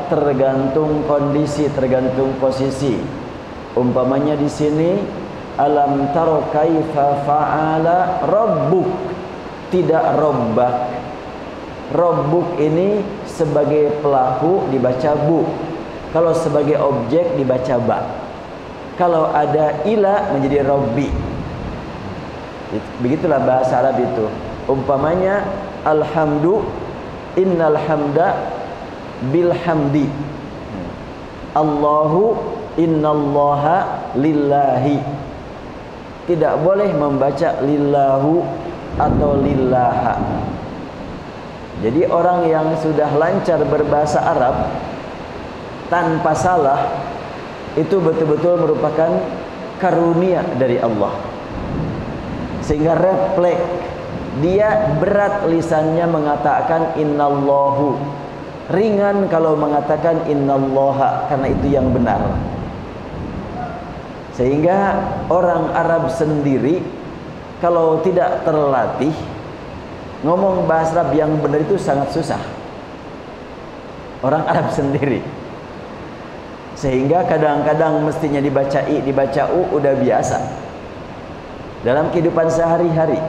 tergantung kondisi, tergantung posisi. Umpamanya di sini alam taro kaifa fa'ala rabbuk, tidak rabbak. Rabbuk ini sebagai pelaku dibaca bu, kalau sebagai objek dibaca ba. Kalau ada ila menjadi rabbi. Begitulah bahasa Arab itu. Umpamanya alhamdu, innal hamda bil hamdi. Allahu, innallaha lillahi. Tidak boleh membaca lillahu atau lillaha. Jadi orang yang sudah lancar berbahasa Arab tanpa salah, itu betul-betul merupakan karunia dari Allah. Sehingga refleks, dia berat lisannya mengatakan innallahu, ringan kalau mengatakan innallaha, karena itu yang benar. Sehingga orang Arab sendiri kalau tidak terlatih, ngomong bahasa Arab yang benar itu sangat susah. Orang Arab sendiri. Sehingga kadang-kadang mestinya dibaca i, dibaca u, udah biasa dalam kehidupan sehari-hari.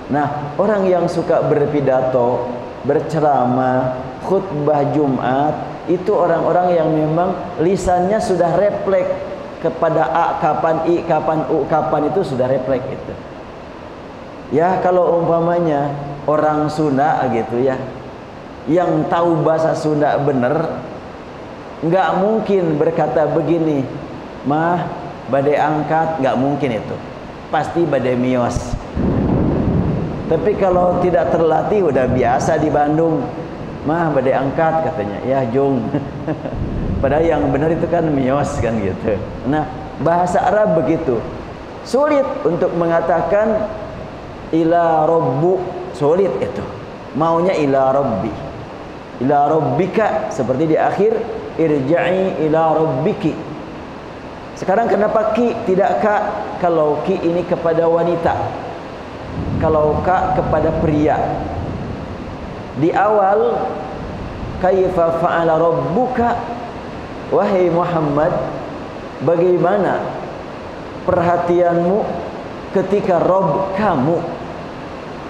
Nah, orang yang suka berpidato, berceramah, khutbah Jumat, itu orang-orang yang memang lisannya sudah refleks kepada a kapan, i kapan, u kapan, itu sudah refleks itu. Ya, kalau umpamanya orang Sunda gitu ya, yang tahu bahasa Sunda bener, nggak mungkin berkata begini, mah badai angkat, nggak mungkin itu. Pasti badai mios. Tapi kalau tidak terlatih, udah biasa di Bandung, mah badai angkat katanya, ya jung. Padahal yang benar itu kan mios kan gitu. Nah, bahasa Arab begitu. Sulit untuk mengatakan ila rabbu, sulit itu. Maunya ila rabbi. Ila rabbika, seperti di akhir irja'i ila rabbiki. Sekarang kenapa ki tidak ka? Kalau ki ini kepada wanita, kalau ka kepada pria. Di awal kaifa fa'ala rabbuka, wahai Muhammad, bagaimana perhatianmu ketika Rob kamu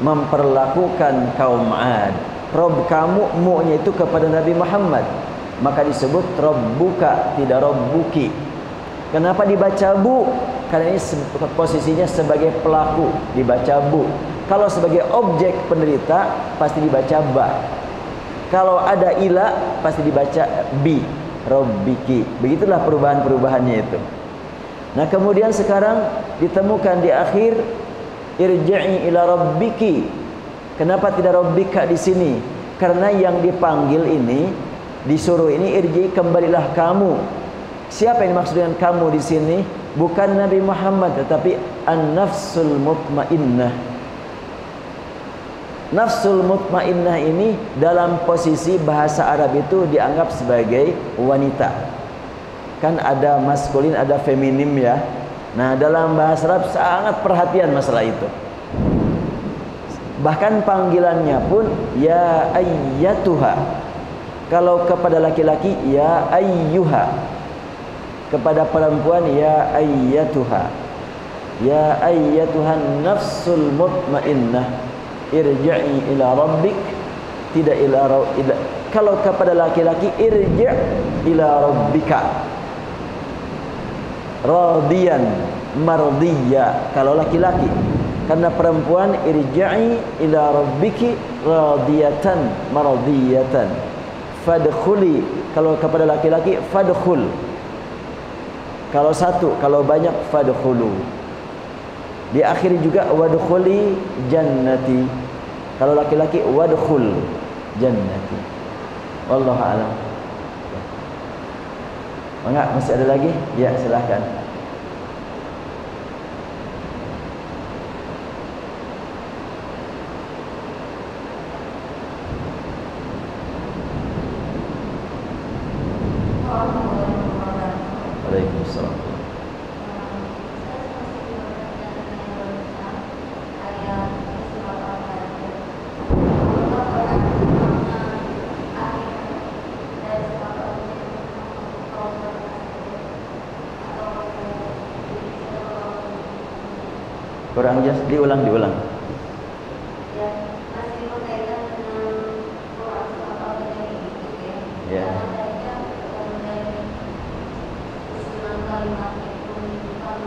memperlakukan kaum Ad. Rob kamu, mu-nya itu kepada Nabi Muhammad, maka disebut Rabbuka, tidak Rabbuki. Kenapa dibaca bu? Karena ini posisinya sebagai pelaku, dibaca bu. Kalau sebagai objek penderita, pasti dibaca ba. Kalau ada ila, pasti dibaca bi, Rabbiki. Begitulah perubahan-perubahannya itu. Nah, kemudian sekarang ditemukan di akhir irji'i ila rabbiki. Kenapa tidak rabbika di sini? Karena yang dipanggil ini, disuruh ini, irji, kembalilah kamu. Siapa yang dimaksud dengan kamu di sini? Bukan Nabi Muhammad, tetapi an-nafsul mutmainnah. Nafsul mutmainnah ini dalam posisi bahasa Arab itu dianggap sebagai wanita. Kan ada maskulin, ada feminim ya. Nah, dalam bahasa Arab sangat perhatian masalah itu. Bahkan panggilannya pun ya ayyatuha. Kalau kepada laki-laki ya ayyuha. Kepada perempuan ya ayyatuha. Ya ayyatuhan nafsul mutmainnah, irji'i ila rabbik, tidak ila. Kalau kepada laki-laki irji' ila rabbika, radiyan mardiyya. Kalau laki-laki, karena perempuan irji'i ila rabbiki radiyatan mardiyatan. Fadkhuli, kalau kepada laki-laki fadkhul. Kalau satu, kalau banyak fadkhulu. Di akhir juga wadkhuli jannati. Kalau laki-laki wadkhul jannati. Wallahu a'lam. Enggak, masih ada lagi? Ya, silahkan. Waalaikumsalam. Kurang jelas, diulang. Ya, masih berkaitan dengan doa atau dari itu ya. Ya. Adanya dari susunan kalimat itu menunjukkan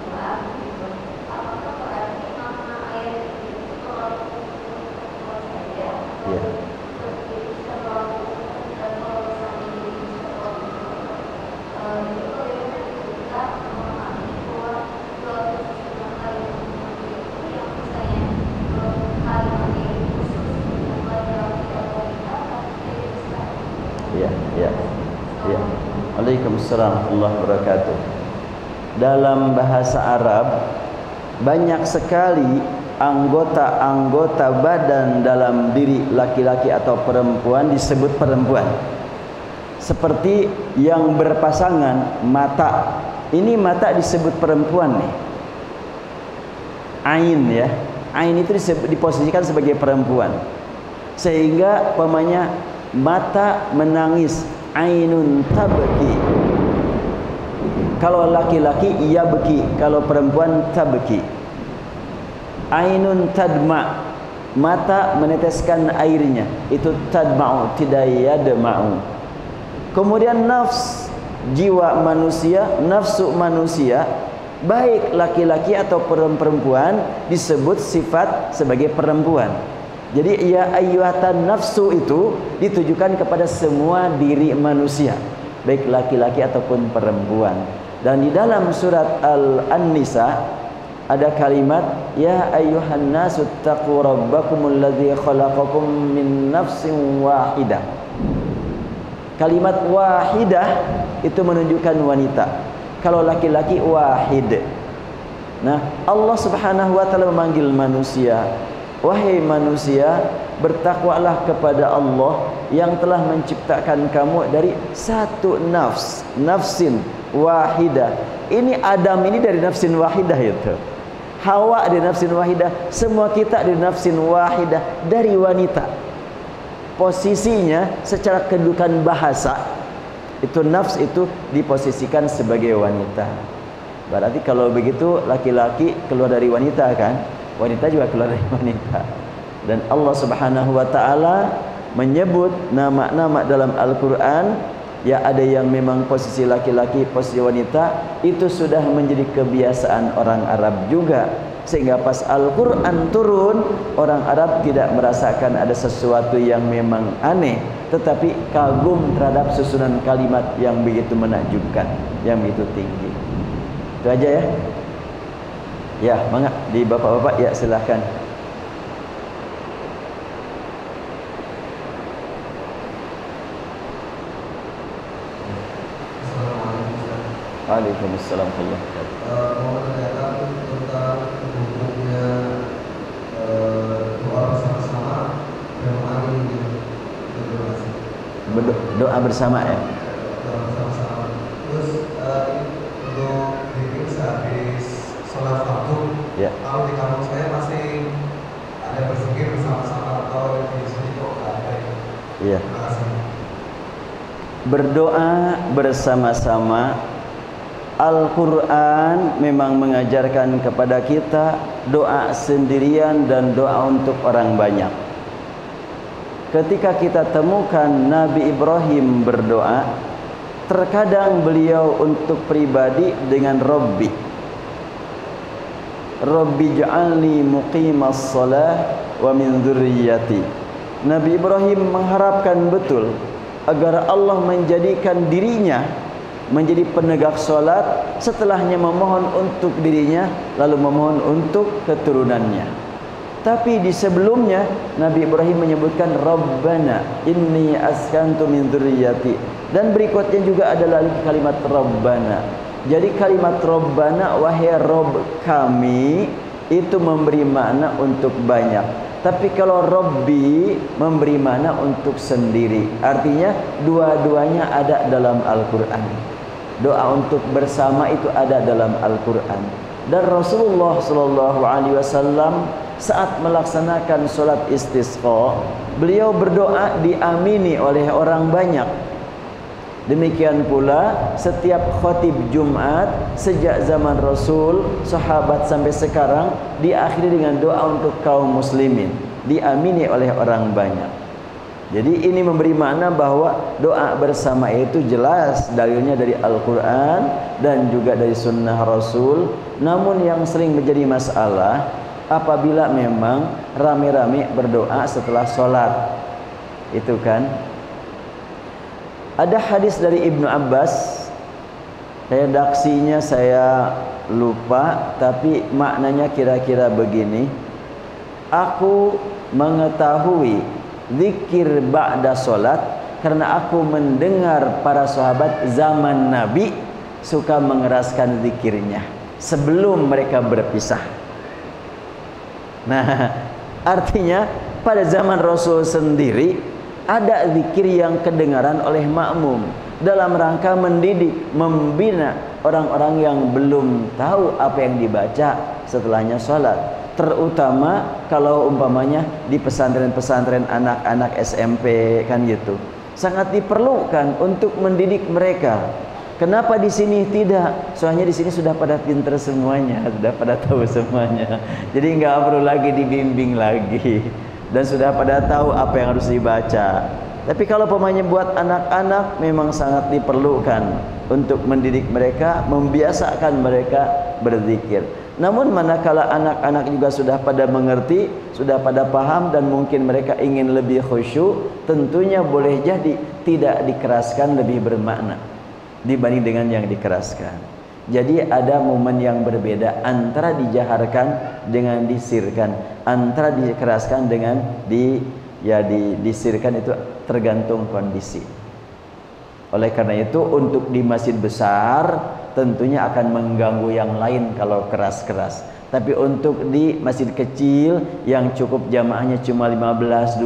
doa gitu. Apakah berarti makna ayat itu kalau saja? Ya. Ya. Waalaikumsalam warahmatullahi wabarakatuh. Dalam bahasa Arab banyak sekali anggota-anggota badan dalam diri laki-laki atau perempuan disebut perempuan. Seperti yang berpasangan mata. Ini mata disebut perempuan nih. Ain ya. Ain itu diposisikan sebagai perempuan. Sehingga pemanya mata menangis, ainun tabki. Kalau laki-laki ia beki, kalau perempuan tabki. Ainun tadma, mata meneteskan airnya, itu tadma'u, tidak yadma'u. Kemudian nafs, jiwa manusia, nafsu manusia, baik laki-laki atau perempuan disebut sifat sebagai perempuan. Jadi ya ayyuhatan nafsu itu ditujukan kepada semua diri manusia, baik laki-laki ataupun perempuan. Dan di dalam surat An-Nisa ada kalimat ya ayyuhan nasu taqu rabbakumul ladzi khalaqakum min nafsin wahidah. Kalimat wahidah itu menunjukkan wanita. Kalau laki-laki wahid. Nah, Allah Subhanahu wa taala memanggil manusia, wahai manusia, bertakwalah kepada Allah yang telah menciptakan kamu dari satu nafs, nafsin wahidah. Ini Adam ini dari nafsin wahidah itu. Hawa dari nafsin wahidah, semua kita dari nafsin wahidah, dari wanita. Posisinya secara kedudukan bahasa itu nafs itu diposisikan sebagai wanita. Berarti kalau begitu laki-laki keluar dari wanita kan? Wanita juga keluar dari wanita. Dan Allah Subhanahu wa taala menyebut nama-nama dalam Al-Qur'an, ya ada yang memang posisi laki-laki, posisi wanita, itu sudah menjadi kebiasaan orang Arab juga. Sehingga pas Al-Qur'an turun, orang Arab tidak merasakan ada sesuatu yang memang aneh, tetapi kagum terhadap susunan kalimat yang begitu menakjubkan, yang begitu tinggi. Itu aja ya. Ya, mangga di bapak-bapak ya silahkan. Waalaikumsalam warahmatullahi wabarakatuh. Mau menanyakan tentang hukumnya doa bersama-sama yang amin gitu. Doa bersama ya. Doa bersama-sama. Terus untuk diri sehabis sholat fardu, Ya. kalau di kampung saya masih ada berzikir bersama-sama atau di sini kok nggak ada. Iya. Terima kasih. Berdoa bersama-sama. Al-Quran memang mengajarkan kepada kita doa sendirian dan doa untuk orang banyak. Ketika kita temukan Nabi Ibrahim berdoa, terkadang beliau untuk pribadi dengan Rabbi ja'alni muqimas salah wa min dzurriyyati. Nabi Ibrahim mengharapkan betul agar Allah menjadikan dirinya menjadi penegak solat, setelahnya memohon untuk dirinya, lalu memohon untuk keturunannya. Tapi di sebelumnya Nabi Ibrahim menyebutkan Rabbana inni askantu min dzurriyyati, dan berikutnya juga adalah kalimat Rabbana. Jadi kalimat Rabbana, wahai Rabb kami, itu memberi makna untuk banyak. Tapi kalau Rabbi memberi makna untuk sendiri. Artinya dua-duanya ada dalam Al-Quran. Doa untuk bersama itu ada dalam Al-Quran. Dan Rasulullah SAW saat melaksanakan sholat istisqa, beliau berdoa diamini oleh orang banyak. Demikian pula setiap khatib Jumat sejak zaman Rasul, sahabat sampai sekarang diakhiri dengan doa untuk kaum muslimin, diamini oleh orang banyak. Jadi ini memberi makna bahwa doa bersama itu jelas dalilnya dari Al-Quran dan juga dari sunnah Rasul. Namun yang sering menjadi masalah apabila memang rame-rame berdoa setelah sholat, itu kan. Ada hadis dari Ibnu Abbas, redaksinya saya lupa, tapi maknanya kira-kira begini. Aku mengetahui zikir ba'da solat karena aku mendengar para sahabat zaman Nabi suka mengeraskan zikirnya sebelum mereka berpisah. Nah, artinya pada zaman Rasul sendiri ada zikir yang kedengaran oleh makmum dalam rangka mendidik, membina orang-orang yang belum tahu apa yang dibaca setelahnya sholat. Terutama kalau umpamanya di pesantren-pesantren anak-anak SMP kan gitu. Sangat diperlukan untuk mendidik mereka. Kenapa di sini tidak? Soalnya di sini sudah pada pinter semuanya, sudah pada tahu semuanya. Jadi nggak perlu lagi dibimbing lagi. Dan sudah pada tahu apa yang harus dibaca. Tapi kalau pemainnya buat anak-anak memang sangat diperlukan untuk mendidik mereka, membiasakan mereka berzikir. Namun manakala anak-anak juga sudah pada mengerti, sudah pada paham dan mungkin mereka ingin lebih khusyuk, tentunya boleh jadi tidak dikeraskan lebih bermakna dibanding dengan yang dikeraskan. Jadi ada momen yang berbeda antara dijaharkan dengan disirkan, antara dikeraskan dengan disirkan, itu tergantung kondisi. Oleh karena itu untuk di masjid besar tentunya akan mengganggu yang lain kalau keras-keras. Tapi untuk di masjid kecil yang cukup jamaahnya cuma 15-20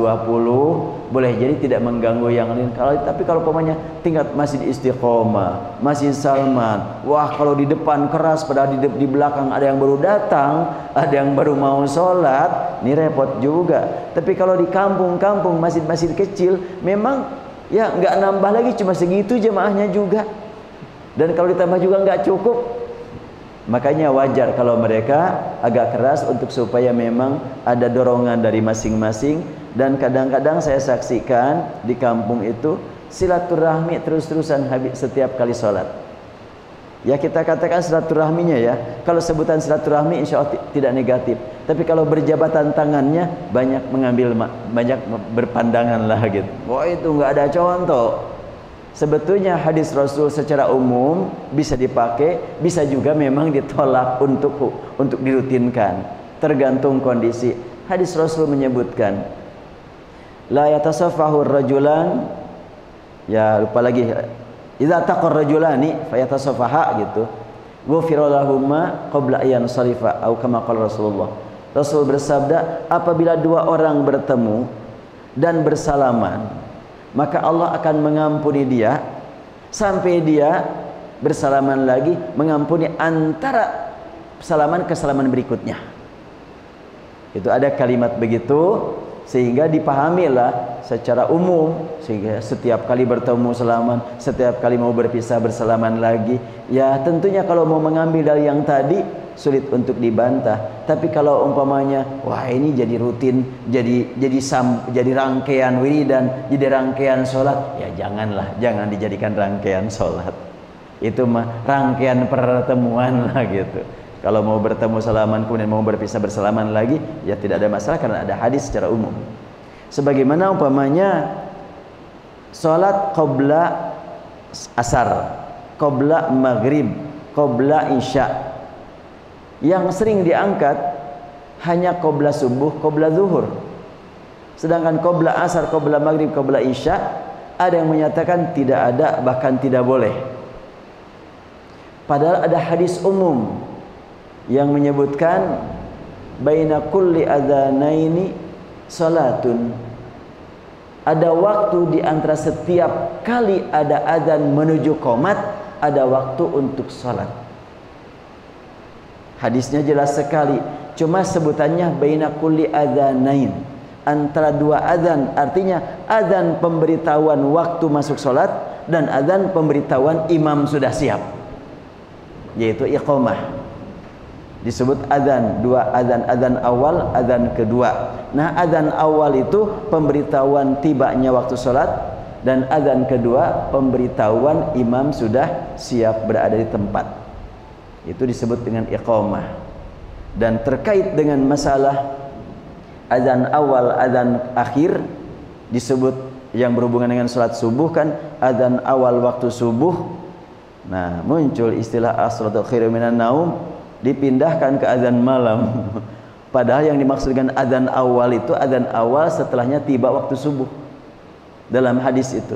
boleh jadi tidak mengganggu yang lain. Tapi kalau pokoknya tingkat masjid Istiqomah, Masjid Salman, wah kalau di depan keras padahal di belakang ada yang baru datang, ada yang baru mau sholat, ini repot juga. Tapi kalau di kampung-kampung masjid-masjid kecil memang ya nggak nambah lagi, cuma segitu jamaahnya juga. Dan kalau ditambah juga nggak cukup. Makanya wajar kalau mereka agak keras untuk supaya memang ada dorongan dari masing-masing. Dan kadang-kadang saya saksikan di kampung itu silaturahmi terus-terusan habis setiap kali sholat. Ya kita katakan silaturahminya ya. Kalau sebutan silaturahmi insya Allah tidak negatif. Tapi kalau berjabatan tangannya banyak berpandangan lah gitu. Wah itu nggak ada contoh. Sebetulnya hadis Rasul secara umum bisa dipakai, bisa juga memang ditolak untuk dirutinkan, tergantung kondisi. Hadis Rasul menyebutkan, la yatasaffahu rajulan, ya lupa lagi, idza taqar rajulani fayatasaffaha gitu. Ghufira lahumma qabla ayan sarifa atau kama qala Rasulullah. Rasul bersabda, apabila dua orang bertemu dan bersalaman, maka Allah akan mengampuni dia sampai dia bersalaman lagi, mengampuni antara salaman ke salaman berikutnya. Itu ada kalimat begitu sehingga dipahamilah secara umum, sehingga setiap kali bertemu salaman, setiap kali mau berpisah bersalaman lagi. Ya tentunya kalau mau mengambil dari yang tadi sulit untuk dibantah. Tapi kalau umpamanya wah ini jadi rutin, jadi rangkaian wiridan, jadi rangkaian sholat, ya jangan dijadikan rangkaian sholat. Itu mah rangkaian pertemuan lah gitu. Kalau mau bertemu salaman kemudian mau berpisah bersalaman lagi, ya tidak ada masalah karena ada hadis secara umum. Sebagaimana umpamanya sholat qabla asar, qabla maghrib, qabla isya, yang sering diangkat hanya qabla subuh, qabla zuhur. Sedangkan qabla asar, qabla maghrib, qabla isya ada yang menyatakan tidak ada, bahkan tidak boleh. Padahal ada hadis umum yang menyebutkan baina kulli adzanaini salatun. Ada waktu di antara setiap kali ada adzan menuju qomat, ada waktu untuk salat. Hadisnya jelas sekali, cuma sebutannya baina kulli adzanain. antara dua adzan, artinya adzan pemberitahuan waktu masuk sholat dan adzan pemberitahuan imam sudah siap, yaitu iqamah. Disebut adzan, dua adzan, adzan awal, adzan kedua. Nah, adzan awal itu pemberitahuan tibanya waktu sholat, dan adzan kedua pemberitahuan imam sudah siap berada di tempat. Itu disebut dengan iqamah. Dan terkait dengan masalah azan awal, azan akhir, disebut yang berhubungan dengan sholat subuh kan, azan awal waktu subuh. Nah, muncul istilah as-salatu khairum minan naum, dipindahkan ke azan malam. Padahal yang dimaksud dengan azan awal itu azan awal setelahnya tiba waktu subuh dalam hadis itu.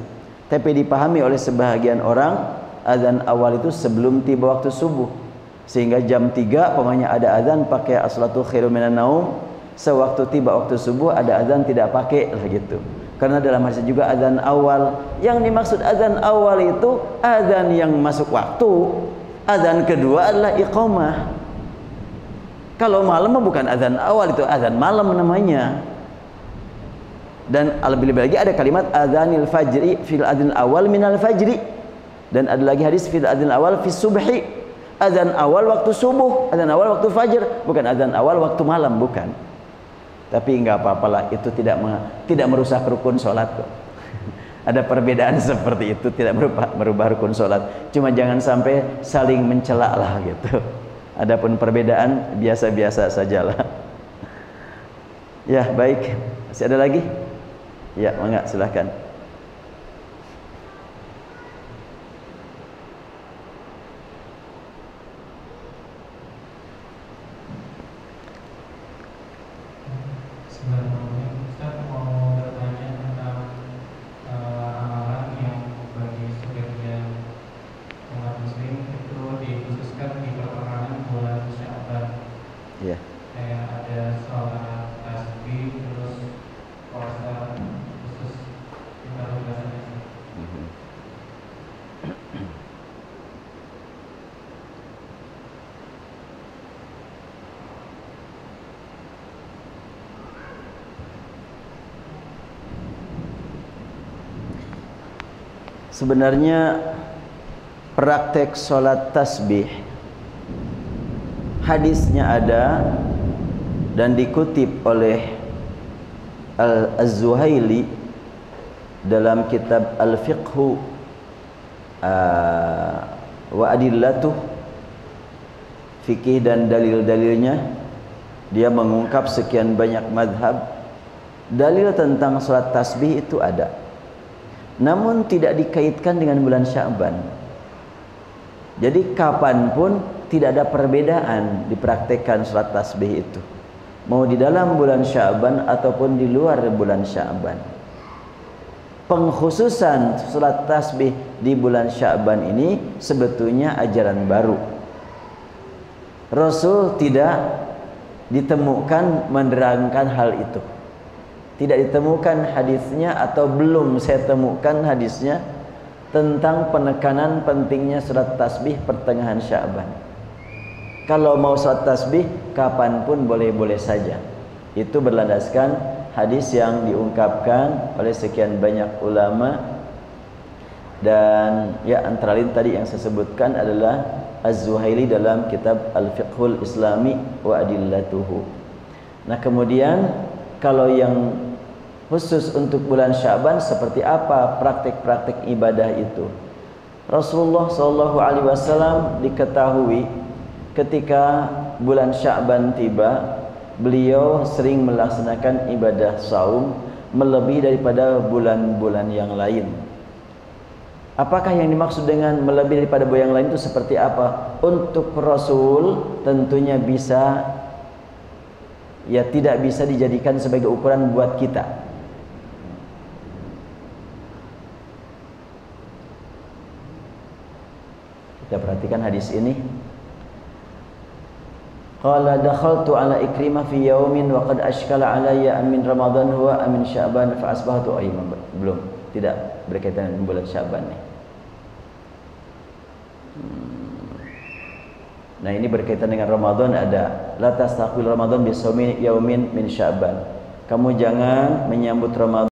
Tapi dipahami oleh sebahagian orang azan awal itu sebelum tiba waktu subuh. Sehingga jam 3 pokoknya ada azan pakai as-salatu khairum minan naum, sewaktu tiba waktu subuh ada azan tidak pakai lah gitu. Karena dalam hadis juga azan awal, yang dimaksud azan awal itu azan yang masuk waktu, azan kedua adalah iqamah. Kalau malam bukan azan awal, itu azan malam namanya. Dan lebih-lebih lagi ada kalimat azanil fajri fil adzan awal minal fajri, dan ada lagi hadis fil adzan awal fis subhi. Azan awal waktu subuh, azan awal waktu fajar, bukan azan awal waktu malam, bukan. Tapi enggak apa-apalah, itu tidak merusak rukun sholat kok. Ada perbedaan seperti itu, tidak merubah rukun sholat. Cuma jangan sampai saling mencela lah gitu. Adapun perbedaan biasa-biasa sajalah. Ya, baik. Masih ada lagi? Ya, mangga silahkan. Ustaz mau bertanya tentang amalan yang bagi sebagian umat muslim itu dikhususkan di pertengahan bulan Sya'ban. Ya. Kayak ada sholat tasbih, terus puasa khusus, kita belajarnya. Sebenarnya praktek sholat tasbih hadisnya ada dan dikutip oleh Az-Zuhaili dalam kitab Al-Fiqhu wa Adillatuh, fikih dan dalil-dalilnya. Dia mengungkap sekian banyak madhab. Dalil tentang sholat tasbih itu ada, namun tidak dikaitkan dengan bulan Sya'ban. Jadi kapanpun tidak ada perbedaan dipraktekkan sholat tasbih itu, mau di dalam bulan Sya'ban ataupun di luar bulan Sya'ban. Pengkhususan sholat tasbih di bulan Sya'ban ini sebetulnya ajaran baru. Rasul tidak ditemukan menerangkan hal itu, tidak ditemukan hadisnya, atau belum saya temukan hadisnya tentang penekanan pentingnya sholat tasbih pertengahan Sya'ban. Kalau mau sholat tasbih kapanpun boleh-boleh saja. Itu berlandaskan hadis yang diungkapkan oleh sekian banyak ulama, dan ya antara lain tadi yang saya sebutkan adalah Az-Zuhaili dalam kitab Al-Fiqhul Islami wa Adillatuhu. Nah, kemudian kalau yang khusus untuk bulan Sya'ban seperti apa praktik-praktik ibadah itu? Rasulullah SAW diketahui ketika bulan Sya'ban tiba, beliau sering melaksanakan ibadah saum melebihi daripada bulan-bulan yang lain. Apakah yang dimaksud dengan melebihi daripada bulan yang lain itu seperti apa? Untuk Rasul tentunya bisa, ya tidak bisa dijadikan sebagai ukuran buat kita. Kita perhatikan hadis ini. Qala dakhaltu ala Ikrimah fi yaumin wa qad ashkala alayya amin Ramadan huwa amin Sya'ban fa asbahtu ayman. Belum, tidak berkaitan dengan bulan Sya'ban nih. Nah, ini berkaitan dengan Ramadan, ada la tastaqbil Ramadan bi shaumi yaumin min Sya'ban. Kamu jangan menyambut Ramadan